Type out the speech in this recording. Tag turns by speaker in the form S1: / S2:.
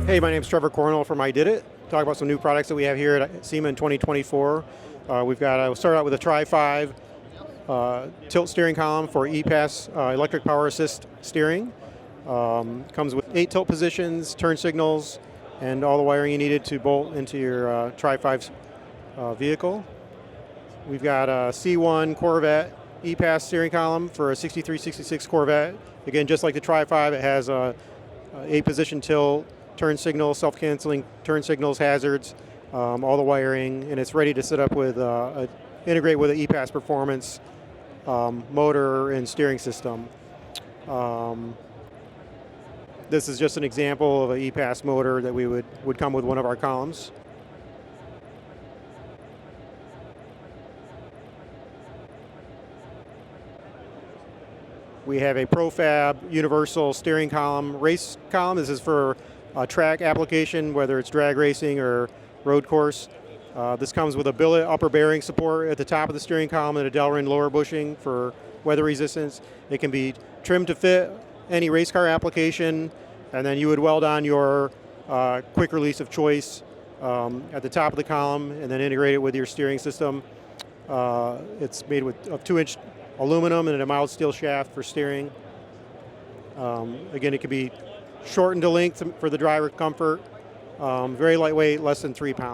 S1: Hey, my name's Trevor from IDIDIT. Talk about some new products that we have here at SEMA in 2024. We'll start out with a Tri-5 tilt steering column for EPAS electric power assist steering. Comes with 8 tilt positions, turn signals, and all the wiring you needed to bolt into your Tri-5 vehicle. We've got a C1 Corvette EPAS steering column for a 6366 Corvette. Again, just like the Tri-5, it has a 8-position tilt, turn signals, self-canceling turn signals, hazards, all the wiring, and it's ready to set up with integrate with an EPAS performance motor and steering system. This is just an example of an EPAS motor that we would come with one of our columns. We have a pro-fab universal steering column, race column. This is for track application, whether it's drag racing or road course. This comes with a billet upper bearing support at the top of the steering column and a Delrin lower bushing for weather resistance. It can be trimmed to fit any race car application, and then you would weld on your quick release of choice at the top of the column and then integrate it with your steering system. It's made with 2-inch aluminum and a mild steel shaft for steering. Again, it can be shortened to length for the driver comfort. Very lightweight, less than 3 pounds.